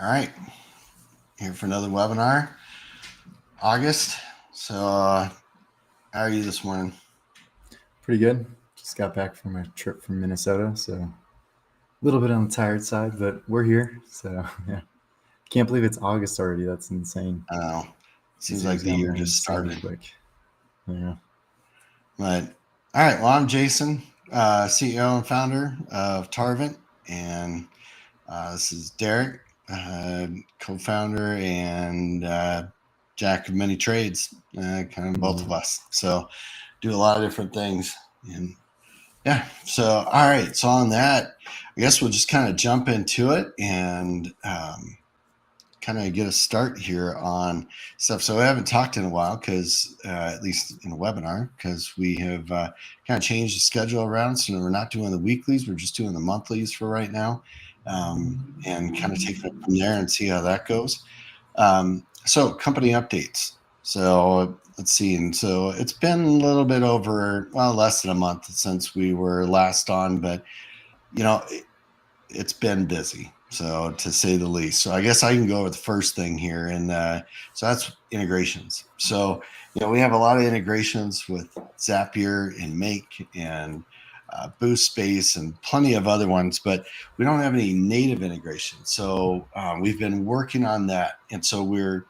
All right, here for another webinar, August. So, how are you this morning? Pretty good. Just got back from a trip from Minnesota, so a little bit on the tired side, but we're here. So yeah, can't believe it's August already. That's insane. I don't know. This Seems like year's the gone year by just insanely started. quick. Yeah. But all right, well, I'm Jason, CEO and founder of Tarvent, and this is Derek, co-founder and jack of many trades, kind of both of us. So, do a lot of different things, and yeah. So, all right. So on that, I guess we'll just kind of jump into it and kind of get a start here on stuff. So I haven't talked in a while because, at least in a webinar, because we have kind of changed the schedule around. So we're not doing the weeklies; we're just doing the monthlies for right now, and kind of taking it from there and see how that goes. So company updates. So let's see. And so it's been a little bit over, well, less than a month since we were last on, but you know, it's been busy, so to say the least. So I guess I can go with the first thing here, and so that's integrations. So we have a lot of integrations with Zapier and Make and Boost Space and plenty of other ones, but we don't have any native integration. So we've been working on that, and so we're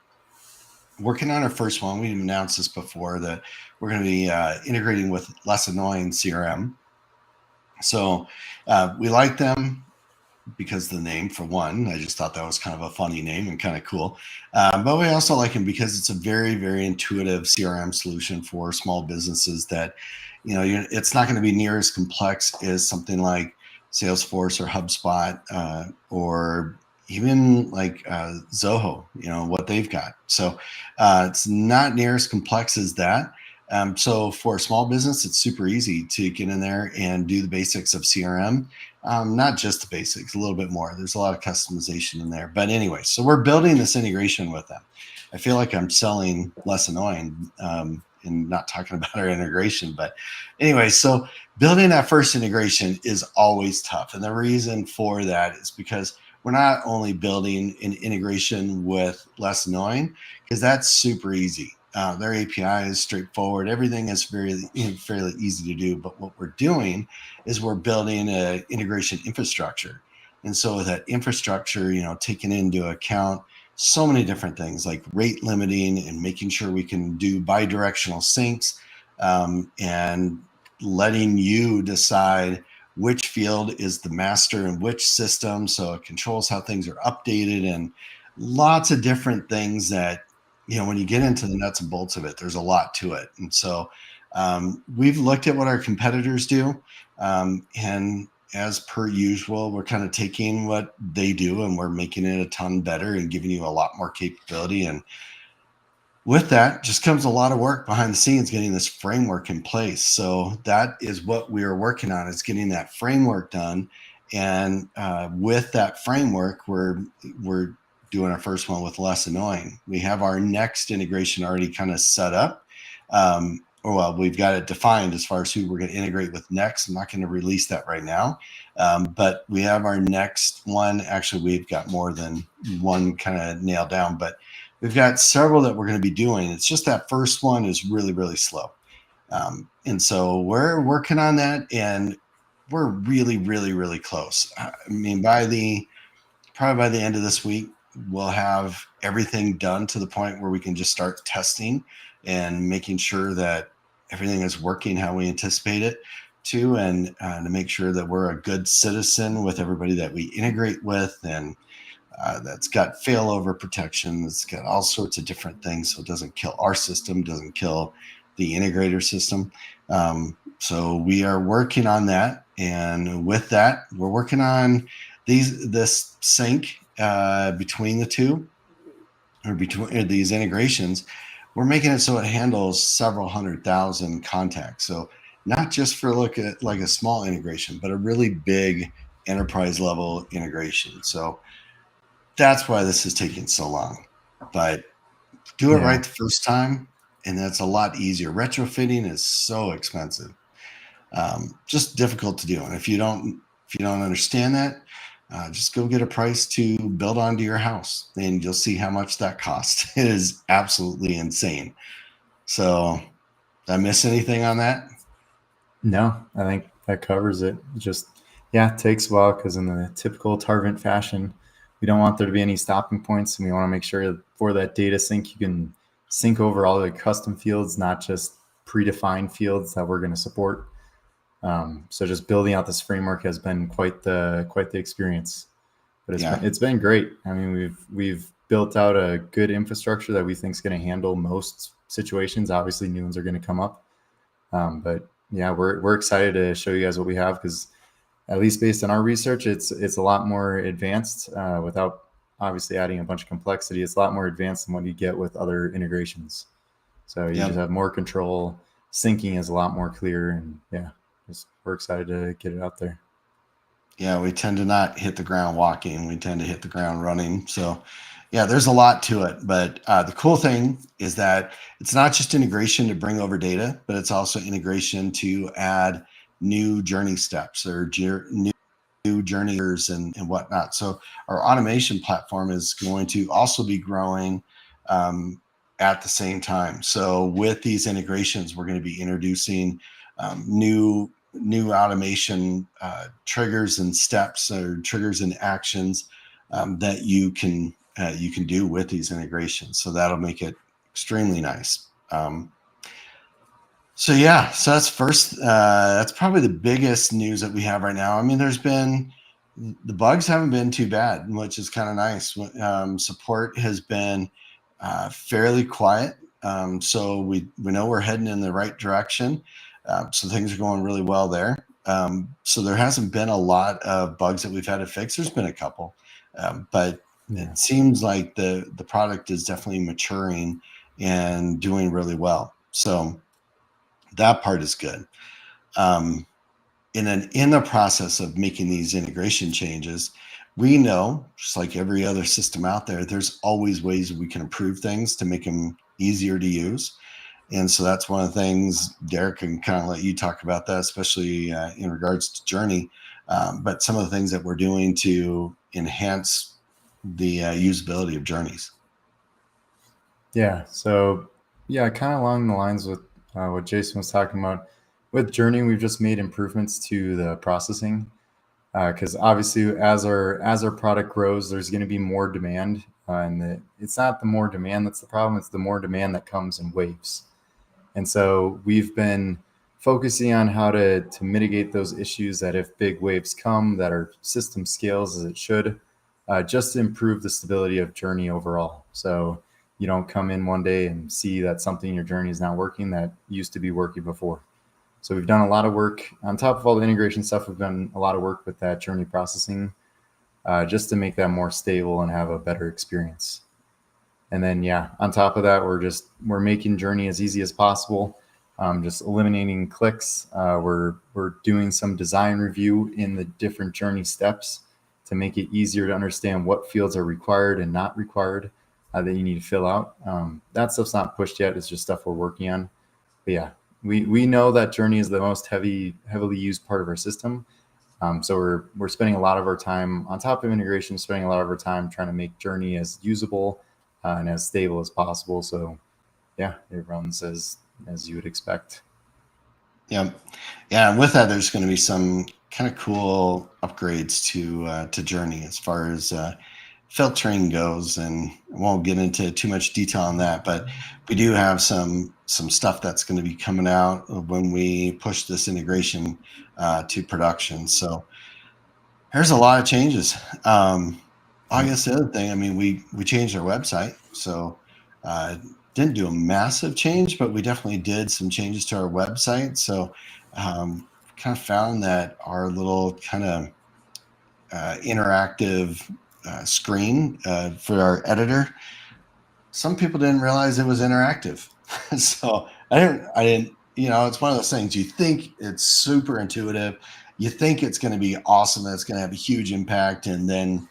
working on our first one. We announced this before that we're going to be integrating with Less Annoying CRM. So we like them because the name, for one. I just thought that was kind of a funny name and kind of cool. But we also like him because it's a very, very intuitive CRM solution for small businesses that, it's not going to be near as complex as something like Salesforce or HubSpot or even like Zoho, what they've got. So it's not near as complex as that. So for a small business, it's super easy to get in there and do the basics of CRM. Not just the basics, a little bit more. There's a lot of customization in there. But anyway, so we're building this integration with them. I feel like I'm selling Less Annoying and not talking about our integration. But anyway, so building that first integration is always tough. And the reason for that is because we're not only building an integration with Less Annoying, because that's super easy. Their API is straightforward. Everything is fairly easy to do. But what we're doing is we're building an integration infrastructure. And so with that infrastructure, taking into account so many different things like rate limiting and making sure we can do bidirectional syncs, and letting you decide which field is the master in which system. So it controls how things are updated and lots of different things that, when you get into the nuts and bolts of it, there's a lot to it. And so we've looked at what our competitors do. And as per usual, we're kind of taking what they do and we're making it a ton better and giving you a lot more capability. And with that just comes a lot of work behind the scenes, getting this framework in place. So that is what we are working on, is getting that framework done. And with that framework, we're doing our first one with Less Annoying. We have our next integration already kind of set up. We've got it defined as far as who we're going to integrate with next. I'm not going to release that right now. But we have our next one. Actually, we've got more than one kind of nailed down, but we've got several that we're going to be doing. It's just that first one is really, really slow. And so we're working on that, and we're really, really, really close. I mean, probably by the end of this week, we'll have everything done to the point where we can just start testing and making sure that everything is working how we anticipate it to, and to make sure that we're a good citizen with everybody that we integrate with, and that's got failover protection. It's got all sorts of different things, so it doesn't kill our system, doesn't kill the integrator system. So we are working on that, and with that, we're working on this sync between the two, or between these integrations. We're making it so it handles several 100,000 contacts. So not just for look at like a small integration, but a really big enterprise level integration. So that's why this is taking so long. But do it right the first time, and that's a lot easier. Retrofitting is so expensive, just difficult to do. And if you don't understand that, just go get a price to build onto your house, and you'll see how much that costs. It is absolutely insane. So, did I miss anything on that? No, I think that covers it. Just, yeah, it takes a while because in the typical Tarvent fashion, we don't want there to be any stopping points, and we want to make sure that for that data sync, you can sync over all the custom fields, not just predefined fields that we're going to support. So just building out this framework has been quite the experience, but it's been great. I mean, we've built out a good infrastructure that we think is going to handle most situations. Obviously, new ones are going to come up, but yeah, we're excited to show you guys what we have because at least based on our research, it's a lot more advanced without obviously adding a bunch of complexity. It's a lot more advanced than what you get with other integrations. So you just have more control. Syncing is a lot more clear, and yeah, we're excited to get it out there. Yeah, we tend to not hit the ground walking. We tend to hit the ground running. So, yeah, there's a lot to it. But the cool thing is that it's not just integration to bring over data, but it's also integration to add new journey steps or new journeyers and whatnot. So, our automation platform is going to also be growing at the same time. So, with these integrations, we're going to be introducing new automation triggers and steps or triggers and actions that you can do with these integrations. So that'll make it extremely nice. So yeah, so that's first. That's probably the biggest news that we have right now. I mean, the bugs haven't been too bad, which is kind of nice. Support has been fairly quiet. So we know we're heading in the right direction. So things are going really well there. So there hasn't been a lot of bugs that we've had to fix. There's been a couple, but it seems like the product is definitely maturing and doing really well. So that part is good. In the process of making these integration changes, we know, just like every other system out there, there's always ways we can improve things to make them easier to use. And so that's one of the things, Derek, can kind of let you talk about that, especially in regards to Journey. But some of the things that we're doing to enhance the usability of journeys. Yeah. So yeah, kind of along the lines with what Jason was talking about. With Journey, we've just made improvements to the processing because obviously as our product grows, there's going to be more demand, and it's not the more demand that's the problem; it's the more demand that comes in waves. And so we've been focusing on how to mitigate those issues that if big waves come, that our system scales as it should, just to improve the stability of Journey overall. So you don't come in one day and see that something in your Journey is not working that used to be working before. So we've done a lot of work on top of all the integration stuff. We've done a lot of work with that Journey processing just to make that more stable and have a better experience. And then, yeah, on top of that, we're making Journey as easy as possible, just eliminating clicks. We're doing some design review in the different Journey steps to make it easier to understand what fields are required and not required that you need to fill out. That stuff's not pushed yet. It's just stuff we're working on. But yeah, we know that Journey is the most heavily used part of our system. So we're spending a lot of our time on top of integration, spending a lot of our time trying to make Journey as usable and as stable as possible. So yeah, it runs as you would expect. Yeah, yeah. And with that, there's going to be some kind of cool upgrades to Journey as far as filtering goes, and I won't get into too much detail on that, but we do have some stuff that's going to be coming out when we push this integration to production. So there's a lot of changes. I guess the other thing, I mean, we changed our website, so didn't do a massive change, but we definitely did some changes to our website. So kind of found that our little kind of interactive screen for our editor, some people didn't realize it was interactive. So I didn't, it's one of those things. You think it's super intuitive. You think it's going to be awesome. That it's going to have a huge impact. And then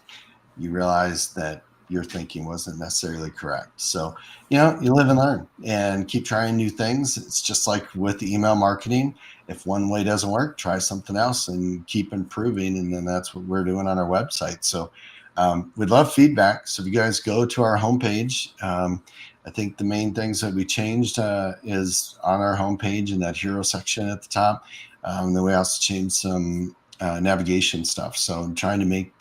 you realize that your thinking wasn't necessarily correct. So, you live and learn and keep trying new things. It's just like with email marketing. if one way doesn't work, try something else and keep improving. And then that's what we're doing on our website. So we'd love feedback. So if you guys go to our homepage, I think the main things that we changed is on our homepage in that hero section at the top. Then we also changed some navigation stuff. So I'm trying to make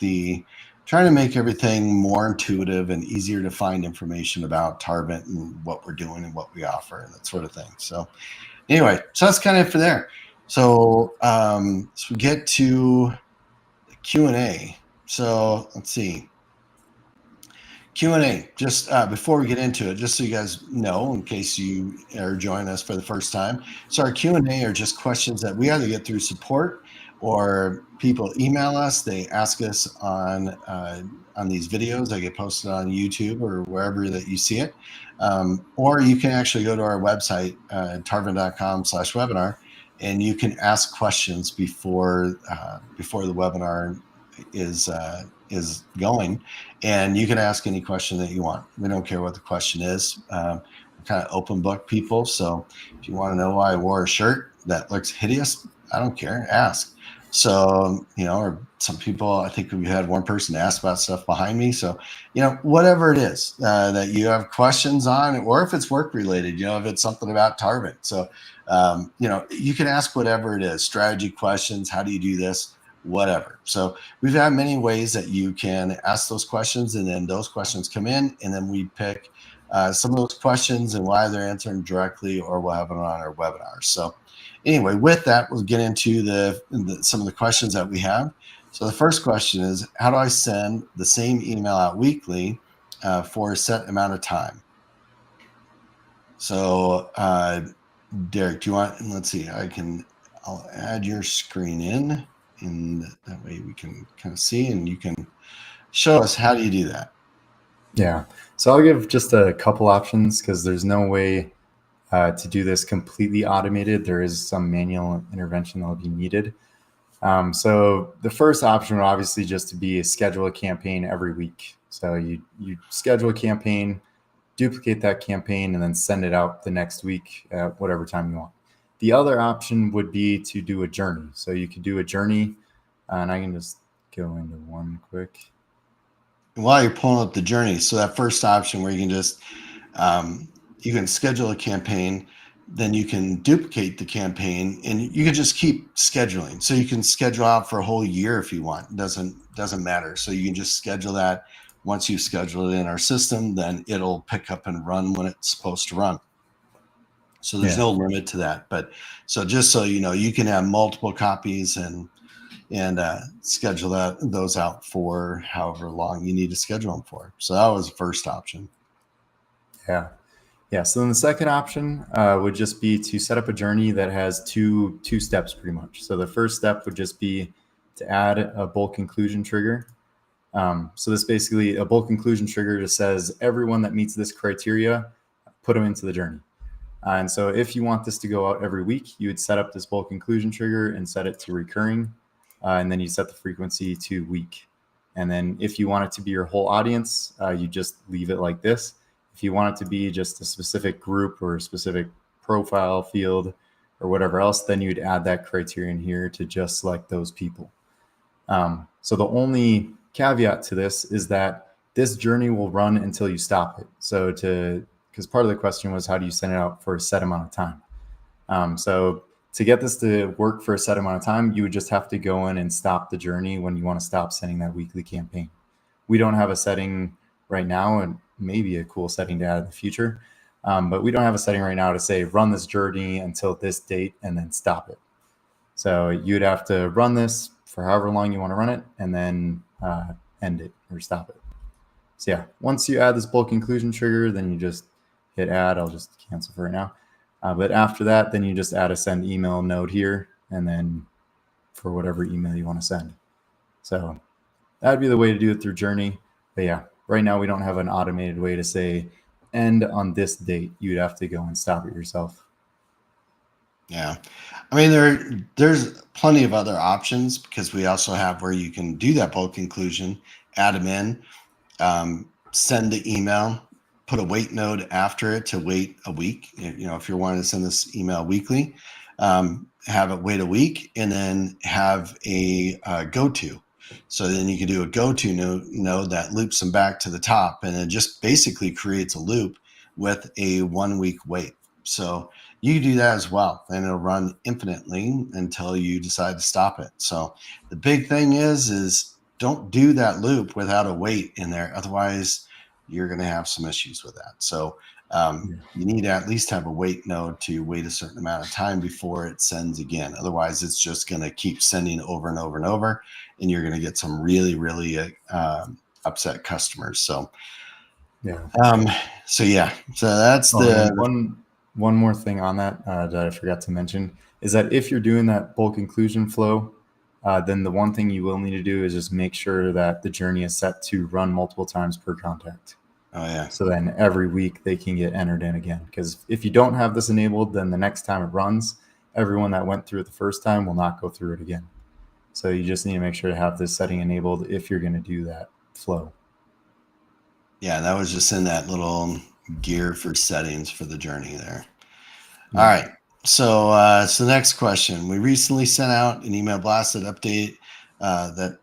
everything more intuitive and easier to find information about Tarvent and what we're doing and what we offer and that sort of thing. So anyway, so that's kind of it for there. So we get to the Q&A. So let's see. Q&A, just before we get into it, just so you guys know, in case you are joining us for the first time. So our Q&A are just questions that we either get through support or people email us. They ask us on these videos that get posted on YouTube or wherever that you see it. Or you can actually go to our website, tarvent.com/webinar, and you can ask questions before the webinar is going, and you can ask any question that you want. We don't care what the question is. We're kind of open book people, so if you want to know why I wore a shirt that looks hideous, I don't care, ask. So or some people, I think we had one person ask about stuff behind me. So whatever it is that you have questions on, or if it's work related, if it's something about Tarvent. So you can ask whatever it is, strategy questions, how do you do this, whatever. So we've had many ways that you can ask those questions, and then those questions come in, and then we pick some of those questions and why they're answering directly, or we'll have it on our webinar. So anyway, with that, we'll get into some of the questions that we have. So the first question is, how do I send the same email out weekly for a set amount of time? So Derek, do you want, let's see, I'll add your screen in, and that way we can kind of see, and you can show us how do you do that. Yeah, so I'll give just a couple options because there's no way to do this completely automated. There is some manual intervention that will be needed. So the first option would obviously just to be schedule a campaign every week. So you schedule a campaign, duplicate that campaign, and then send it out the next week at whatever time you want. The other option would be to do a journey. So you could do a journey, and I can just go into one quick. While you're pulling up the journey, so that first option where you can just you can schedule a campaign, then you can duplicate the campaign, and you can just keep scheduling. So you can schedule out for a whole year if you want. It doesn't matter. So you can just schedule that. Once you schedule it in our system, then it'll pick up and run when it's supposed to run. So there's no limit to that. But so just so you know, you can have multiple copies and schedule those out for however long you need to schedule them for. So that was the first option. Yeah. So then the second option would just be to set up a journey that has two steps pretty much. So the first step would just be to add a bulk inclusion trigger. So this basically, a bulk inclusion trigger just says everyone that meets this criteria, put them into the journey. And so if you want this to go out every week, you would set up this bulk inclusion trigger and set it to recurring. And then you set the frequency to week. And then if you want it to be your whole audience, you just leave it like this. If you want it to be just a specific group or a specific profile field or whatever else, then you'd add that criterion here to just select those people. So the only caveat to this is that this journey will run until you stop it. So because part of the question was, how do you send it out for a set amount of time? So to get this to work for a set amount of time, you would just have to go in and stop the journey when you want to stop sending that weekly campaign. We don't have a setting right now, and maybe a cool setting to add in the future. But we don't have a setting right now to say, run this journey until this date and then stop it. So you'd have to run this for however long you want to run it and then end it or stop it. So yeah, once you add this bulk inclusion trigger, then you just hit add. I'll just cancel for right now. But after that, then you just add a send email node here, and then for whatever email you want to send. So that'd be the way to do it through Journey. But yeah, right now we don't have an automated way to say end on this date. You'd have to go and stop it yourself. Yeah. I mean, there's plenty of other options because we also have where you can do that bulk inclusion, add them in, send the email, put a wait node after it to wait a week. If you're wanting to send this email weekly, have it wait a week, and then have a go-to. So then you can do a go-to node that loops them back to the top, and it just basically creates a loop with a 1 week wait. So you can do that as well, and it'll run infinitely until you decide to stop it. So the big thing is don't do that loop without a wait in there. Otherwise, you're going to have some issues with that. So you need to at least have a wait node to wait a certain amount of time before it sends again. Otherwise, it's just going to keep sending over and over and over, and you're going to get some really, really upset customers. So, so that's one more thing on that that I forgot to mention is that if you're doing that bulk inclusion flow, then the one thing you will need to do is just make sure that the journey is set to run multiple times per contact. Oh, yeah. So then every week they can get entered in again. Because if you don't have this enabled, then the next time it runs, everyone that went through it the first time will not go through it again. So you just need to make sure to have this setting enabled if you're going to do that flow. Yeah, that was just in that little gear for settings for the journey there. Yeah. All right. So, so next question. We recently sent out an email blast that update that.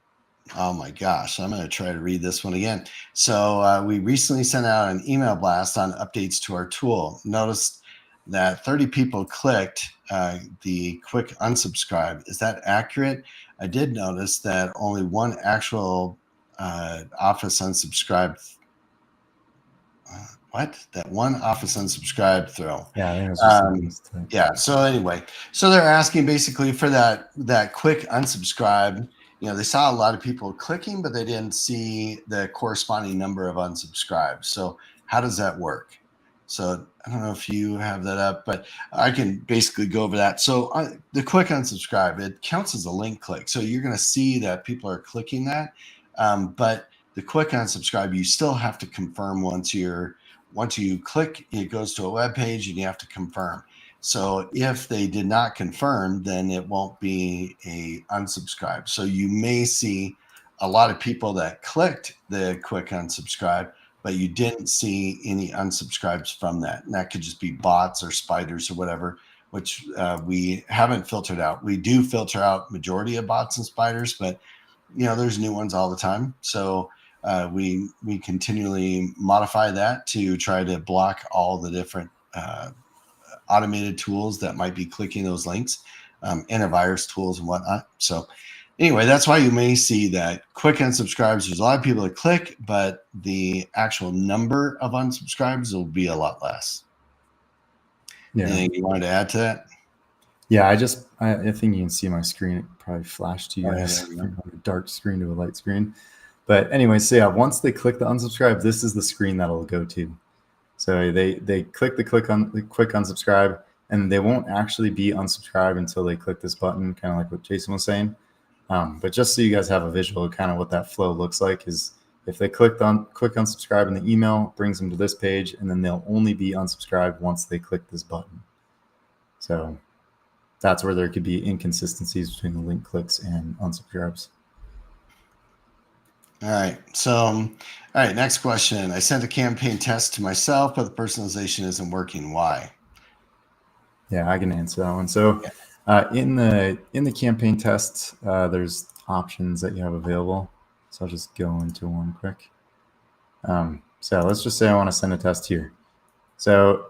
Oh my gosh, I'm going to try to read this one again. So we recently sent out an email blast on updates to our tool. Noticed that 30 people clicked the quick unsubscribe. Is that accurate? I did notice that only one actual Office unsubscribed. That one Office unsubscribe throw. Yeah, I think it was just yeah. So anyway, so they're asking basically for that quick unsubscribe. They saw a lot of people clicking, but they didn't see the corresponding number of unsubscribes. So how does that work? So I don't know if you have that up, but I can basically go over that. So the quick unsubscribe, it counts as a link click. So you're going to see that people are clicking that. But the quick unsubscribe, you still have to confirm once you click, it goes to a web page and you have to confirm. So if they did not confirm, then it won't be a unsubscribe. So you may see a lot of people that clicked the quick unsubscribe, but you didn't see any unsubscribes from that. And that could just be bots or spiders or whatever, which we haven't filtered out. We do filter out majority of bots and spiders, but there's new ones all the time. So we continually modify that to try to block all the different automated tools that might be clicking those links, antivirus tools and whatnot. So anyway, that's why you may see that quick unsubscribes. There's a lot of people that click, but the actual number of unsubscribes will be a lot less. Yeah. Anything you wanted to add to that? Yeah, I think you can see my screen. It probably flashed to you guys from a dark screen to a light screen. But anyway, so yeah, once they click the unsubscribe, this is the screen that'll go to. So they click the quick unsubscribe, and they won't actually be unsubscribed until they click this button, kind of like what Jason was saying. But just so you guys have a visual of kind of what that flow looks like is if they click on quick unsubscribe in the email, it brings them to this page, and then they'll only be unsubscribed once they click this button. So that's where there could be inconsistencies between the link clicks and unsubscribes. All right. So, all right. Next question. I sent a campaign test to myself, but the personalization isn't working. Why? Yeah, I can answer that one. So, in the campaign test, there's options that you have available. So I'll just go into one quick. So let's just say I want to send a test here. So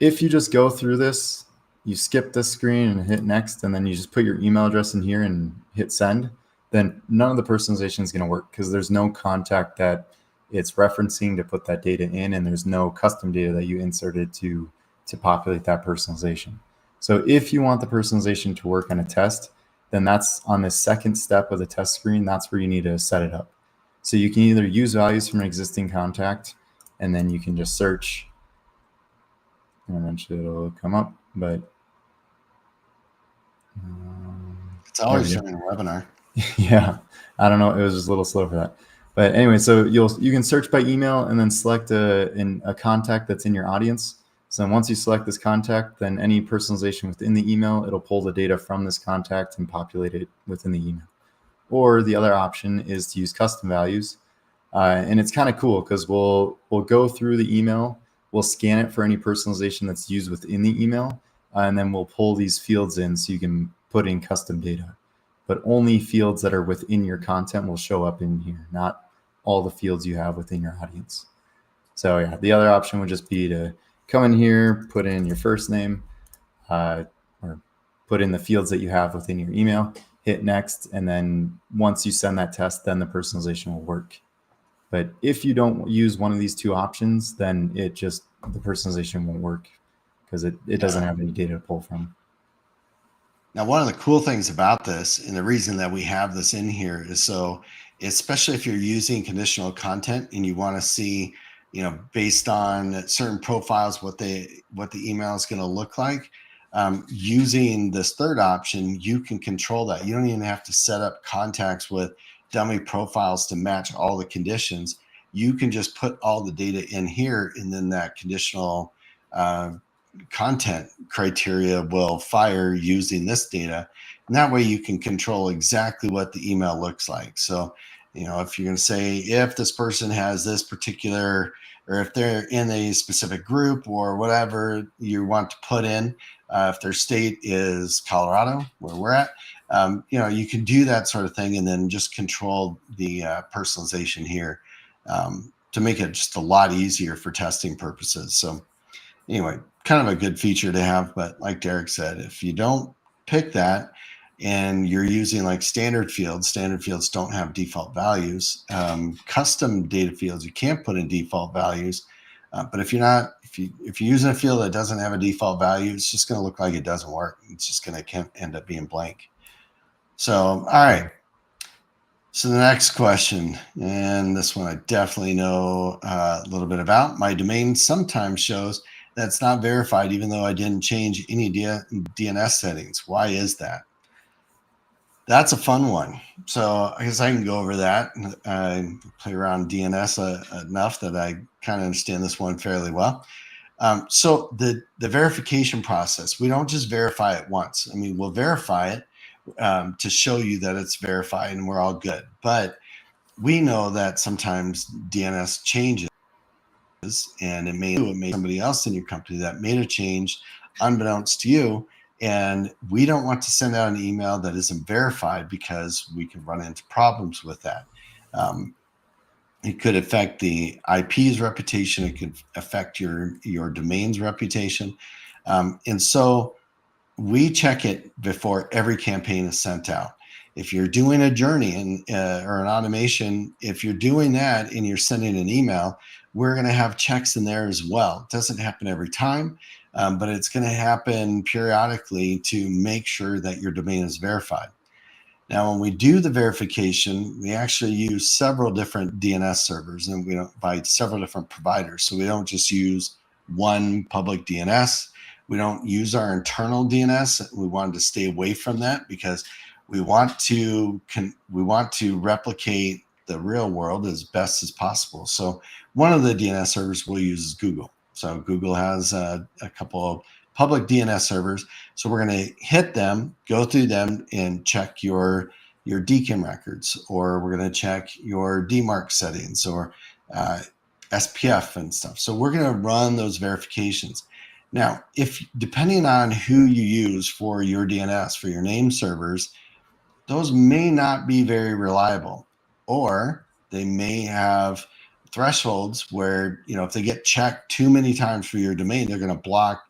if you just go through this, you skip this screen and hit next, and then you just put your email address in here and hit send, then none of the personalization is going to work because there's no contact that it's referencing to put that data in, and there's no custom data that you inserted to populate that personalization. So if you want the personalization to work on a test, then that's on the second step of the test screen. That's where you need to set it up. So you can either use values from an existing contact, and then you can just search, and eventually it'll come up. But it's always showing a webinar. Yeah, I don't know. It was just a little slow for that. But anyway, so you can search by email and then select a contact that's in your audience. So once you select this contact, then any personalization within the email, it'll pull the data from this contact and populate it within the email. Or the other option is to use custom values. And it's kind of cool because we'll go through the email, we'll scan it for any personalization that's used within the email, and then we'll pull these fields in so you can put in custom data. But only fields that are within your content will show up in here, not all the fields you have within your audience. So yeah, the other option would just be to come in here, put in your first name, or put in the fields that you have within your email, hit next, and then once you send that test, then the personalization will work. But if you don't use one of these two options, then the personalization won't work because it doesn't have any data to pull from. Now, one of the cool things about this, and the reason that we have this in here, is so, especially if you're using conditional content and you want to see, based on certain profiles, what the email is going to look like. Using this third option, you can control that. You don't even have to set up contacts with dummy profiles to match all the conditions. You can just put all the data in here, and then that conditional content criteria will fire using this data. And that way you can control exactly what the email looks like. So, if you're going to say, if this person has this particular, or if they're in a specific group or whatever you want to put in, if their state is Colorado, where we're at, you can do that sort of thing and then just control the personalization here to make it just a lot easier for testing purposes. So anyway, kind of a good feature to have. But like Derek said, if you don't pick that and you're using like standard fields don't have default values. Custom data fields, you can't put in default values. But if you're using a field that doesn't have a default value, it's just going to look like it doesn't work. It's just going to end up being blank. So, all right. So the next question, and this one I definitely know a little bit about. My domain sometimes shows that's not verified, even though I didn't change any DNS settings. Why is that? That's a fun one. So I guess I can go over that. I play around DNS enough that I kind of understand this one fairly well. So the verification process, we don't just verify it once. I mean, we'll verify it to show you that it's verified and we're all good. But we know that sometimes DNS changes, and it may somebody else in your company that made a change unbeknownst to you. And we don't want to send out an email that isn't verified because we can run into problems with that. It could affect the IP's reputation. It could affect your domain's reputation. And so we check it before every campaign is sent out. If you're doing a journey or an automation, if you're doing that and you're sending an email, we're going to have checks in there as well. It doesn't happen every time, but it's going to happen periodically to make sure that your domain is verified. Now, when we do the verification, we actually use several different DNS servers, and we don't by several different providers. So we don't just use one public DNS. We don't use our internal DNS. We wanted to stay away from that because we want to replicate the real world as best as possible. So one of the DNS servers we'll use is Google. So Google has a couple of public DNS servers. So we're going to hit them, go through them, and check your DKIM records, or we're going to check your DMARC settings or SPF and stuff. So we're going to run those verifications. Now, if depending on who you use for your DNS, for your name servers, those may not be very reliable, or they may have thresholds where, if they get checked too many times for your domain, they're going to block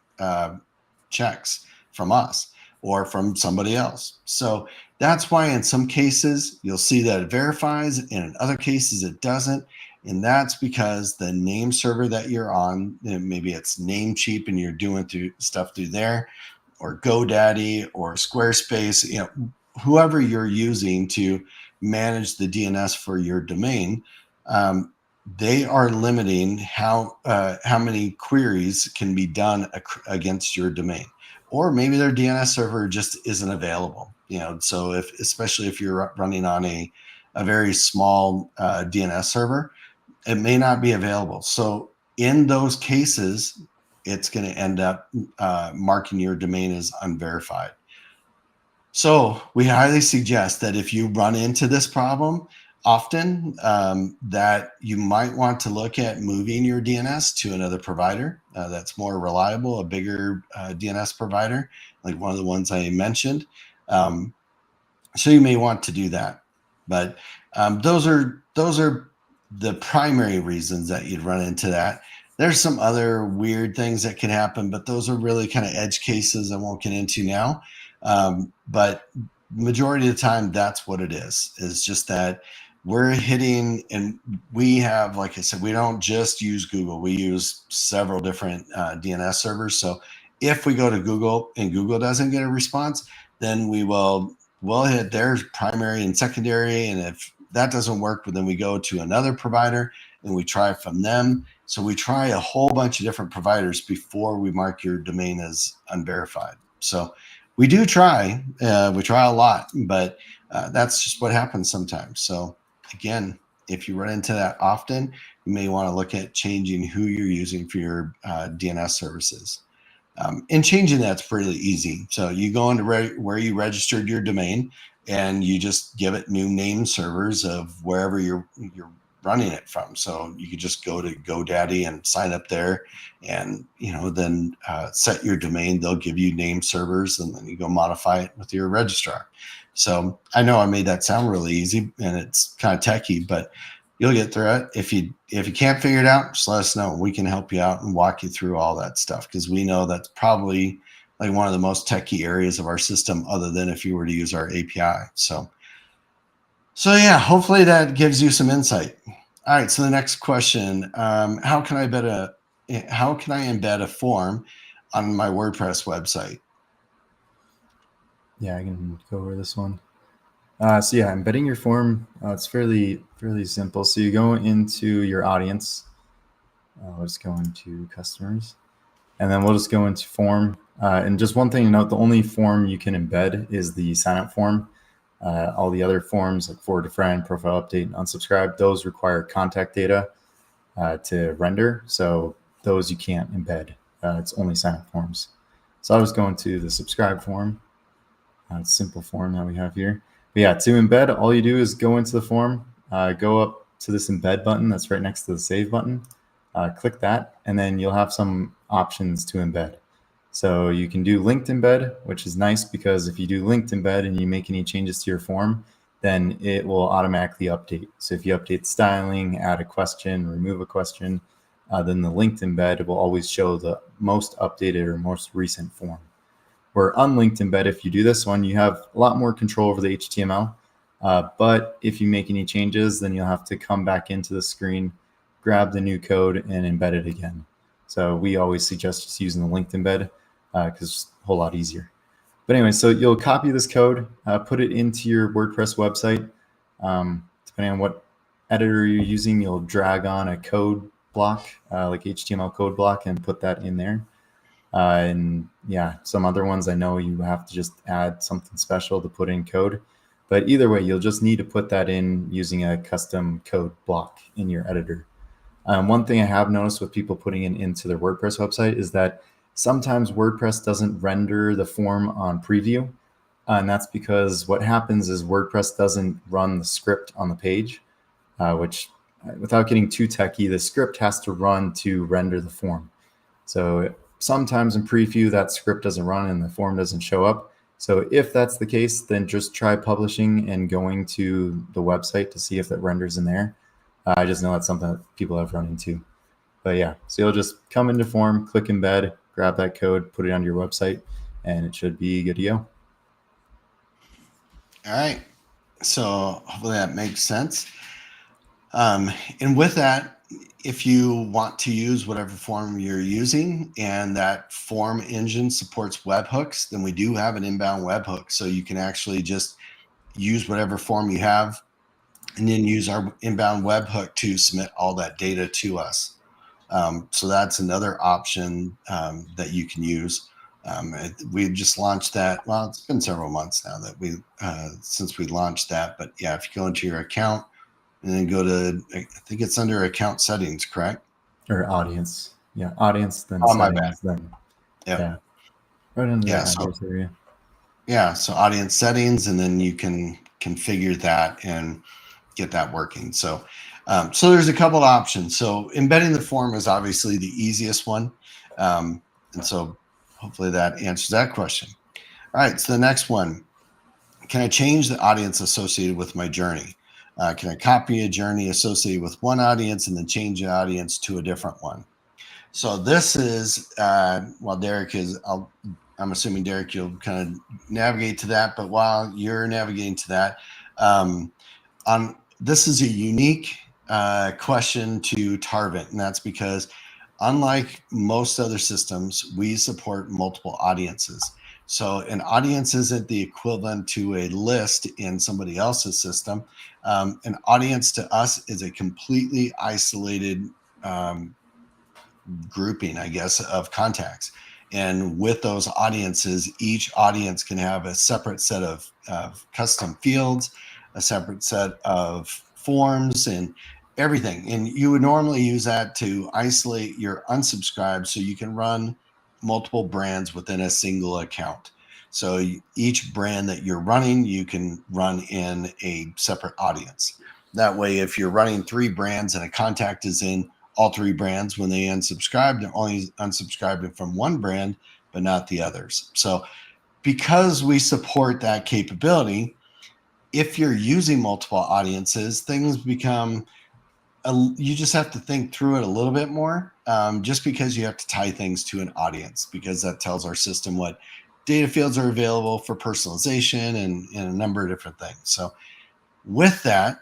checks from us or from somebody else. So that's why in some cases you'll see that it verifies, and in other cases it doesn't. And that's because the name server that you're on, maybe it's Namecheap and you're doing stuff through there, or GoDaddy or Squarespace, whoever you're using to manage the DNS for your domain, they are limiting how many queries can be done against your domain. Or maybe their DNS server just isn't available. So especially if you're running on a very small DNS server, it may not be available. So in those cases, it's going to end up marking your domain as unverified. So we highly suggest that if you run into this problem, often, that you might want to look at moving your DNS to another provider that's more reliable, a bigger DNS provider, like one of the ones I mentioned. So you may want to do that. But those are the primary reasons that you'd run into that. There's some other weird things that can happen, but those are really kind of edge cases I won't get into now. But majority of the time, that's what it is just that we're hitting, and we have, like I said, we don't just use Google. We use several different DNS servers. So if we go to Google and Google doesn't get a response, then we'll hit their primary and secondary. And if that doesn't work, then we go to another provider and we try from them. So we try a whole bunch of different providers before we mark your domain as unverified. So we do try, we try a lot, but that's just what happens sometimes. So again, if you run into that often, you may want to look at changing who you're using for your DNS services. And changing that's really easy. So you go into where you registered your domain, and you just give it new name servers of wherever you're running it from. So you could just go to GoDaddy and sign up there, and then set your domain. They'll give you name servers, and then you go modify it with your registrar. So I know I made that sound really easy, and it's kind of techy, but you'll get through it. If you can't figure it out, just let us know. We can help you out and walk you through all that stuff, because we know that's probably like one of the most techy areas of our system, other than if you were to use our API. So yeah, hopefully that gives you some insight. All right. So the next question: how can I embed a form on my WordPress website? Yeah, I can go over this one. So yeah, embedding your form, it's fairly simple. So you go into your audience. We'll just go into customers, and then we'll just go into form. And just one thing to note: the only form you can embed is the sign up form. All the other forms, like forward to friend, profile update, and unsubscribe, those require contact data to render. So those you can't embed. It's only sign up forms. So I'll just go into the subscribe form. Simple form that we have here. But yeah, to embed, all you do is go into the form, go up to this embed button that's right next to the save button, click that, and then you'll have some options to embed. So you can do linked embed, which is nice because if you do linked embed and you make any changes to your form, then it will automatically update. So if you update styling, add a question, remove a question, then the linked embed will always show the most updated or most recent form. Where unlinked embed, if you do this one, you have a lot more control over the HTML. But if you make any changes, then you'll have to come back into the screen, grab the new code, and embed it again. So we always suggest just using the linked embed because it's a whole lot easier. But anyway, so you'll copy this code, put it into your WordPress website. Depending on what editor you're using, you'll drag on a code block, like HTML code block, and put that in there. And yeah, some other ones I know you have to just add something special to put in code. But either way, you'll just need to put that in using a custom code block in your editor. One thing I have noticed with people putting it into their WordPress website is that sometimes WordPress doesn't render the form on preview. And that's because what happens is WordPress doesn't run the script on the page, which, without getting too techy, the script has to run to render the form. So sometimes in preview, that script doesn't run and the form doesn't show up. So if that's the case, then just try publishing and going to the website to see if that renders in there. I just know that's something that people have run into. But yeah, so you'll just come into form, click embed, grab that code, put it on your website, and it should be good to go. All right. So hopefully that makes sense. And with that, if you want to use whatever form you're using and that form engine supports webhooks, then we do have an inbound webhook. So you can actually just use whatever form you have and then use our inbound webhook to submit all that data to us. So that's another option that you can use. We've just launched that. Well, it's been several months now that since we launched that. But yeah, if you go into your account and then go to, I think it's under account settings, correct? Or audience. Yeah, audience, then Oh, settings, my bad. then Yep. yeah. Right under Yeah. the address area. Yeah. So audience settings, and then you can configure that. And get that working. So, so there's a couple of options. So embedding the form is obviously the easiest one. And so hopefully that answers that question. All right, so the next one, can I change the audience associated with my journey? Can I copy a journey associated with one audience and then change the audience to a different one? So this is, while Derek is, I'm assuming, Derek, you'll kind of navigate to that, but while you're navigating to that, this is a unique question to Tarvent, and that's because unlike most other systems, we support multiple audiences. So an audience isn't the equivalent to a list in somebody else's system. An audience to us is a completely isolated grouping, I guess, of contacts. And with those audiences, each audience can have a separate set of custom fields, a separate set of forms, and everything. And you would normally use that to isolate your unsubscribed so you can run multiple brands within a single account. So each brand that you're running, you can run in a separate audience. That way, if you're running 3 brands and a contact is in all 3 brands, when they unsubscribe, they're only unsubscribing from one brand, but not the others. So because we support that capability, if you're using multiple audiences, things become, you just have to think through it a little bit more, just because you have to tie things to an audience, because that tells our system what data fields are available for personalization and a number of different things. So with that,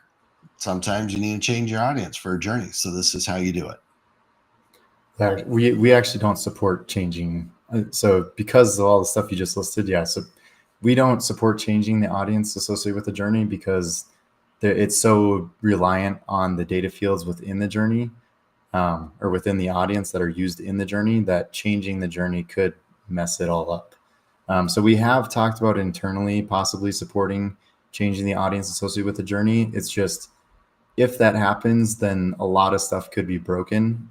sometimes you need to change your audience for a journey. So this is how you do it. Yeah, we actually don't support changing. So because of all the stuff you just listed, yeah, so we don't support changing the audience associated with the journey because it's so reliant on the data fields within the journey or within the audience that are used in the journey that changing the journey could mess it all up. So we have talked about internally possibly supporting changing the audience associated with the journey. It's just, if that happens, then a lot of stuff could be broken.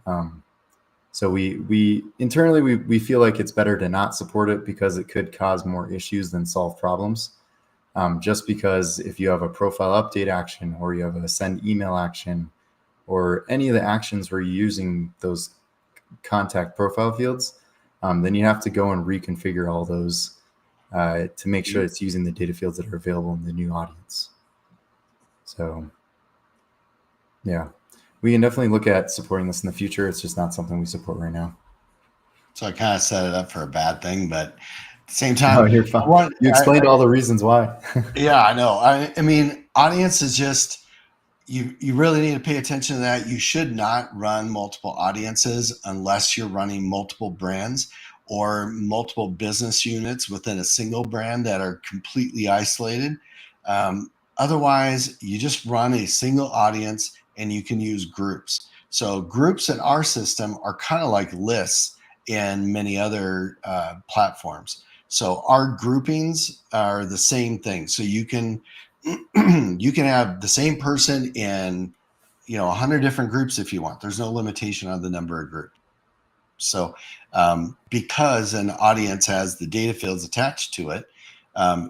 So we internally, we feel like it's better to not support it because it could cause more issues than solve problems. Just because if you have a profile update action or you have a send email action or any of the actions where you're using those contact profile fields, then you have to go and reconfigure all those to make sure it's using the data fields that are available in the new audience. So yeah, we can definitely look at supporting this in the future. It's just not something we support right now. So I kind of set it up for a bad thing, but at the same time, No, you're fine. You explained all the reasons why. Yeah, I know. I mean, audience is just, you really need to pay attention to that. You should not run multiple audiences unless you're running multiple brands or multiple business units within a single brand that are completely isolated. Otherwise, you just run a single audience and you can use groups. So groups in our system are kind of like lists in many other platforms. So our groupings are the same thing. So you can you can have the same person in 100 different groups if you want. There's no limitation on the number of groups. So because an audience has the data fields attached to it,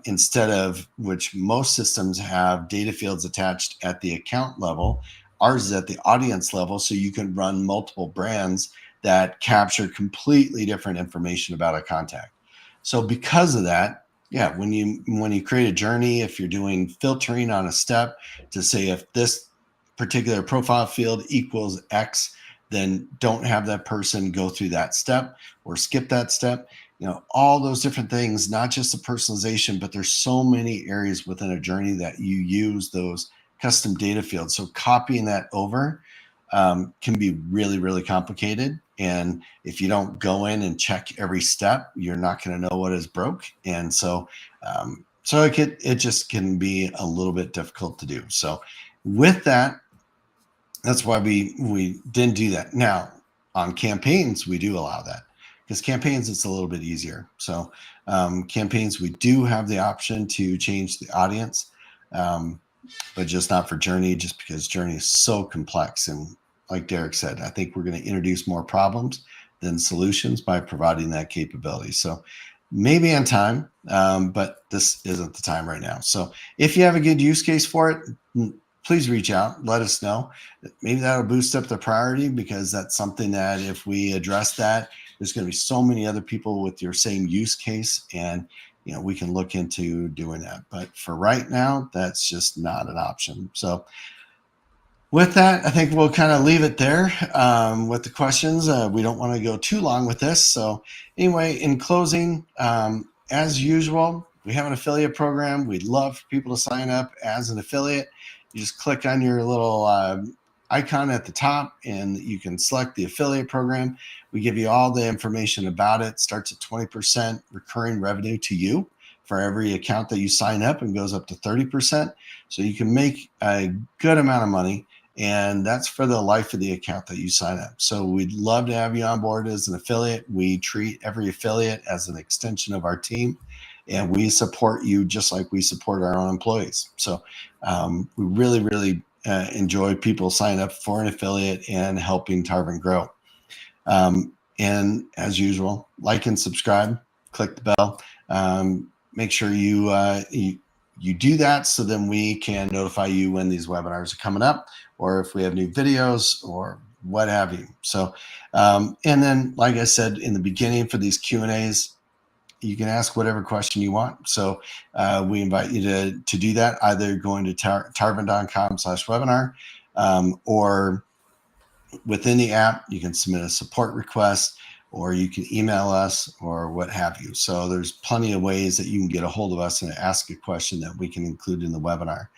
instead of which most systems have data fields attached at the account level, ours is at the audience level. So you can run multiple brands that capture completely different information about a contact. So because of that, yeah, when you create a journey, if you're doing filtering on a step to say if this particular profile field equals X, then don't have that person go through that step or skip that step. All those different things, not just the personalization, but there's so many areas within a journey that you use those custom data fields. So copying that over can be really, really complicated. And if you don't go in and check every step, you're not going to know what is broke. And so, it just can be a little bit difficult to do. So with that, that's why we didn't do that. Now on campaigns, we do allow that because campaigns, it's a little bit easier. So campaigns, we do have the option to change the audience, but just not for journey, just because journey is so complex. And like Derek said, I think we're going to introduce more problems than solutions by providing that capability. So maybe in time, but this isn't the time right now. So if you have a good use case for it, please reach out, let us know. Maybe that'll boost up the priority, because that's something that if we address that, there's going to be so many other people with your same use case, and we can look into doing that. But for right now, that's just not an option. So with that, I think we'll kind of leave it there with the questions. We don't want to go too long with this. So anyway, in closing, as usual, we have an affiliate program. We'd love for people to sign up as an affiliate. You just click on your little icon at the top, and you can select the affiliate program. We give you all the information about it. Starts at 20% recurring revenue to you for every account that you sign up, and goes up to 30%. So you can make a good amount of money, and that's for the life of the account that you sign up. So we'd love to have you on board as an affiliate. We treat every affiliate as an extension of our team, and we support you just like we support our own employees. So we really, really enjoy people signing up for an affiliate and helping Tarvent grow. And as usual, like and subscribe, click the bell. Make sure you do that, so then we can notify you when these webinars are coming up, or if we have new videos or what have you. So, and then, like I said in the beginning, for these Q&As, you can ask whatever question you want. So we invite you to do that, either going to tarvent.com/webinar, or within the app, you can submit a support request, or you can email us, or what have you. So there's plenty of ways that you can get a hold of us and ask a question that we can include in the webinar.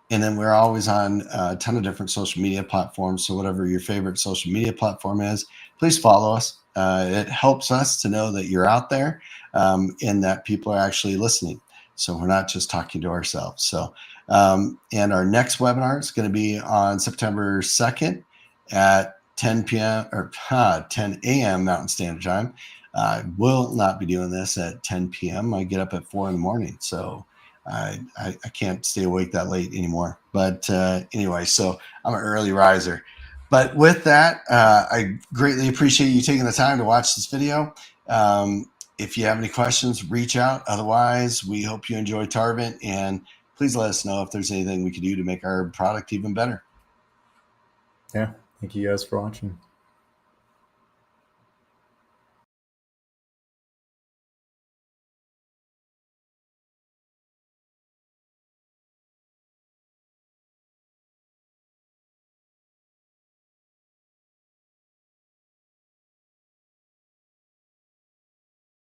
And then we're always on a ton of different social media platforms. So whatever your favorite social media platform is, please follow us. It helps us to know that you're out there, and that people are actually listening. So we're not just talking to ourselves. So, and our next webinar is going to be on September 2nd at 10 p.m. or 10 a.m. Mountain Standard Time. I will not be doing this at 10 p.m. I get up at 4 in the morning. So I can't stay awake that late anymore. But anyway, so I'm an early riser. But with that, I greatly appreciate you taking the time to watch this video. If you have any questions, reach out. Otherwise, we hope you enjoy Tarvent, and please let us know if there's anything we can do to make our product even better. Yeah. Thank you guys for watching.